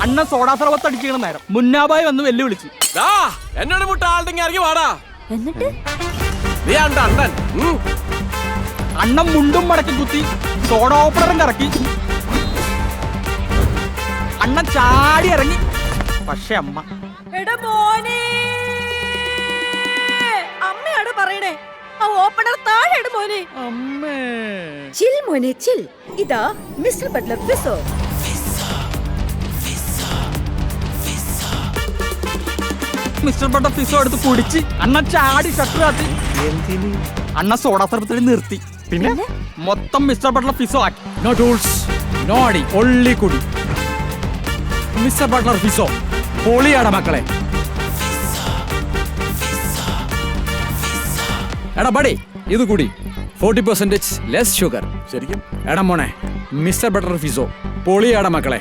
അണ്ണൻ soda സർവത്ത് അടിക്കണ നേരം മുന്നാബായി വന്ന് വെല്ലുവിളിച്ചു. എന്നോട് മുട്ട ആളുണ്ടെങ്കിൽ ഇറങ്ങി വാടാ. എന്നിട്ട് നീ അണ്ണൻ അണ്ണൻ മുണ്ടും മടക്കി കുത്തി സോഡ ഓപ്പണറും കറക്കി. അണ്ണൻ ചാടി ഇറങ്ങി. പക്ഷെ അമ്മ അമ്മയാണ് പറയണേ, ആ ഓപ്പണർ താഴെ മോനെ. അമ്മേ ചിൽ മോനെ ചിൽ. ഇതാ mister Buttler Phizo. Mister butter Phizo എടുത്ത് കുടിച്ച് അണ്ണൻ ചാടി ഷട്ടർ കാത്തി. അണ്ണ സോഡാ സർവത്തിൽ നിർത്തി. പിന്നെ മൊത്തം മിസ്റ്റർ ബട്ട്ലർ ഫിസോ ആക്കി. നോ ടൂൾസ്, നോ അടി, ഒള്ളി കുടി. മിസ്റ്റർ ബട്ട്ലർ ഫിസോ പൊളിയാട മക്കളെ. എടാ ബഡി, ഇത് കൂടി 40% ലെസ് ഷുഗർ. ശരിക്കും എടാ മോനെ, മിസ്റ്റർ ബട്ട്ലർ ഫിസോ പൊളിയാട മക്കളെ.